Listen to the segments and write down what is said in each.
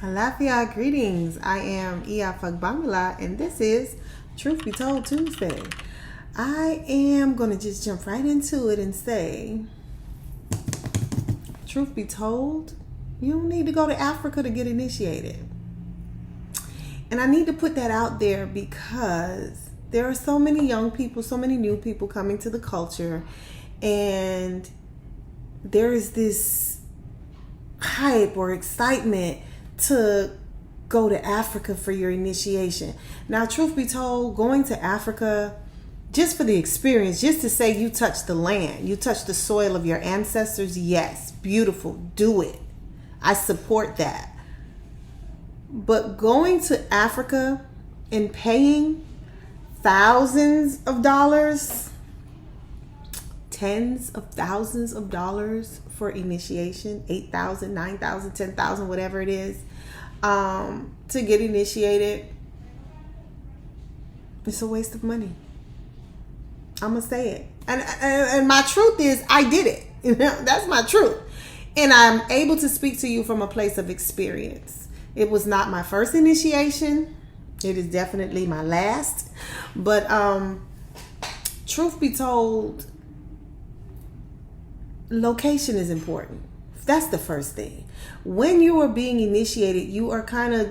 Alafia, greetings. I am Iya Fagbamila, and this is Truth Be Told Tuesday. I am going to just jump right into it and say, truth be told, you don't need to go to Africa to get initiated. And I need to put that out there because there are so many young people, so many new people coming to the culture, and there is this hype or excitement to go to Africa for your initiation. Now, truth be told, going to Africa just for the experience, just to say you touch the land, you touch the soil of your ancestors, yes, beautiful, do it. I support that. But going to Africa and paying thousands of dollars, tens of thousands of dollars for initiation, 8,000, 9,000, 10,000, whatever it is, to get initiated, it's a waste of money. I'm gonna say it, and my truth is, I did it. You know, that's my truth, and I'm able to speak to you from a place of experience. It was not my first initiation. It is definitely my last, but truth be told, location is important. That's the first thing. When you are being initiated, you are kind of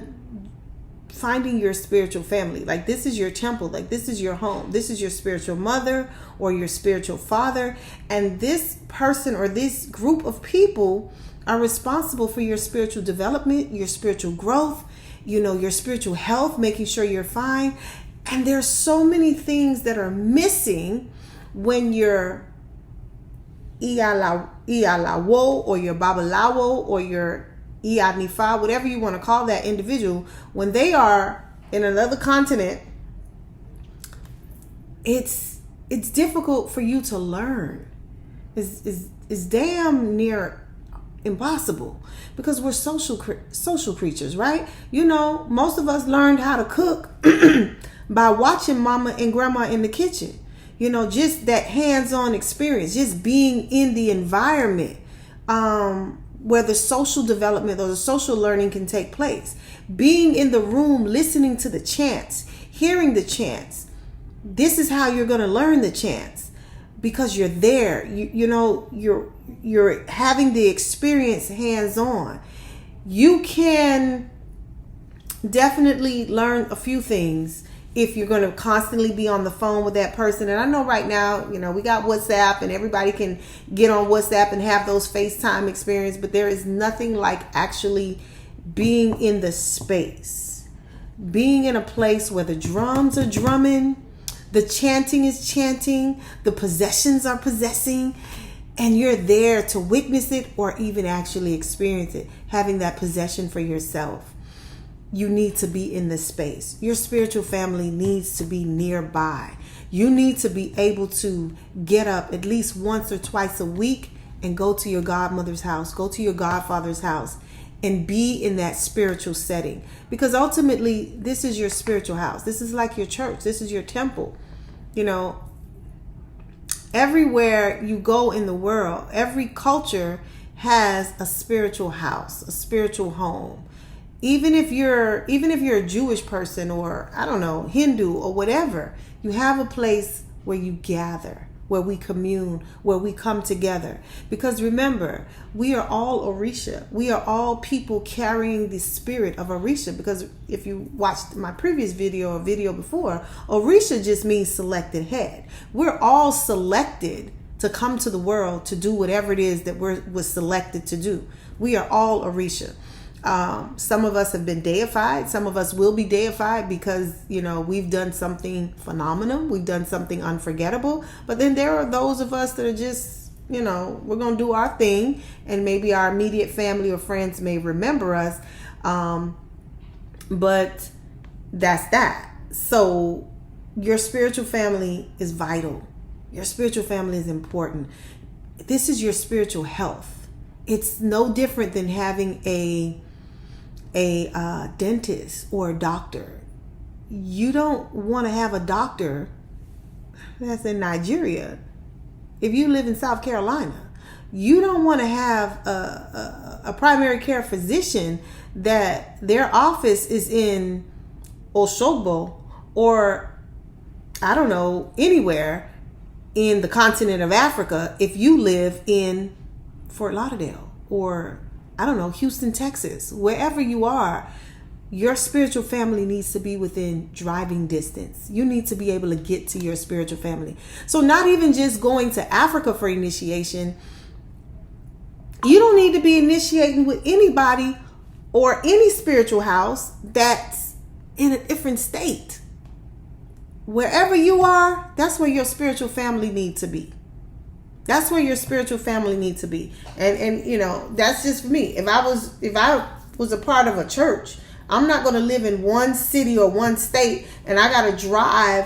finding your spiritual family. Like, this is your temple. Like, this is your home. This is your spiritual mother or your spiritual father. And this person or this group of people are responsible for your spiritual development, your spiritual growth, you know, your spiritual health, making sure you're fine. And there's so many things that are missing when you're Iyalawo or your Babalawo or your Iyanifa, whatever you want to call that individual, when they are in another continent, it's difficult for you to learn. It's damn near impossible because we're social creatures, right? You know, most of us learned how to cook by watching mama and grandma in the kitchen. You know, just that hands-on experience, just being in the environment where the social development or the social learning can take place. Being in the room, listening to the chants, hearing the chants. This is how you're going to learn the chants because you're there. You know, you're having the experience hands-on. You can definitely learn a few things if you're going to constantly be on the phone with that person. And I know right now, you know, we got WhatsApp and everybody can get on WhatsApp and have those FaceTime experience, but there is nothing like actually being in the space, being in a place where the drums are drumming, the chanting is chanting, the possessions are possessing, and you're there to witness it or even actually experience it, having that possession for yourself. You need to be in the space. Your spiritual family needs to be nearby. You need to be able to get up at least once or twice a week and go to your godmother's house, go to your godfather's house, and be in that spiritual setting. Because ultimately, this is your spiritual house. This is like your church. This is your temple. You know, everywhere you go in the world, every culture has a spiritual house, a spiritual home. Even if you're a Jewish person or, I don't know, Hindu or whatever, you have a place where you gather, where we commune, where we come together. Because remember, we are all Orisha. We are all people carrying the spirit of Orisha. Because if you watched my previous video or video before, Orisha just means selected head. We're all selected to come to the world to do whatever it is that we're selected to do. We are all Orisha. Some of us have been deified. Some of us will be deified because, you know, we've done something phenomenal. We've done something unforgettable. But then there are those of us that are just, you know, we're going to do our thing. And maybe our immediate family or friends may remember us. But that's that. So your spiritual family is vital. Your spiritual family is important. This is your spiritual health. It's no different than having a dentist or a doctor. You don't want to have a doctor that's in Nigeria if you live in South Carolina. You don't want to have a primary care physician that their office is in Oshogbo or, I don't know, anywhere in the continent of Africa if you live in Fort Lauderdale or, I don't know, Houston, Texas. Wherever you are, your spiritual family needs to be within driving distance. You need to be able to get to your spiritual family. So not even just going to Africa for initiation. You don't need to be initiating with anybody or any spiritual house that's in a different state. Wherever you are, that's where your spiritual family needs to be. That's where your spiritual family needs to be. And you know, that's just for me. If I was a part of a church, I'm not going to live in one city or one state and I got to drive,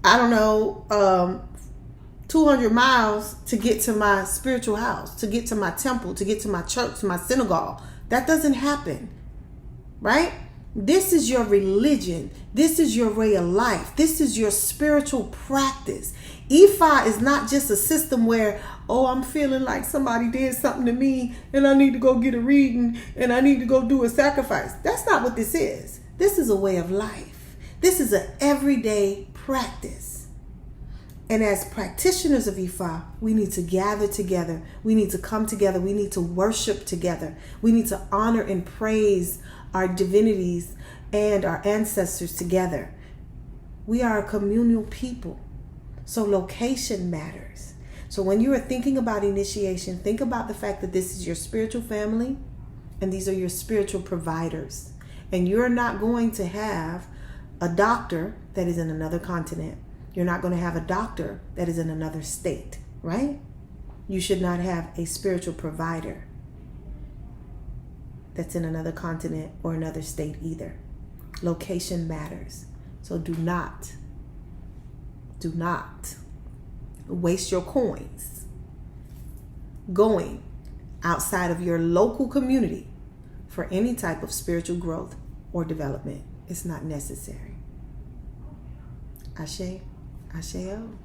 I don't know, 200 miles to get to my spiritual house, to get to my temple, to get to my church, to my synagogue. That doesn't happen, right? This is your religion. This is your way of life. This is your spiritual practice. Ifa is not just a system where, oh, I'm feeling like somebody did something to me and I need to go get a reading and I need to go do a sacrifice. That's not what this is. This is a way of life. This is an everyday practice. And as practitioners of Ifa, we need to gather together. We need to come together. We need to worship together. We need to honor and praise our divinities and our ancestors together. We are a communal people. So location matters. So when you are thinking about initiation, think about the fact that this is your spiritual family and these are your spiritual providers. And you're not going to have a doctor that is in another continent. You're not going to have a doctor that is in another state, right? You should not have a spiritual provider that's in another continent or another state either. Location matters. So do not waste your coins going outside of your local community for any type of spiritual growth or development. It's not necessary. Ashe, Asheo.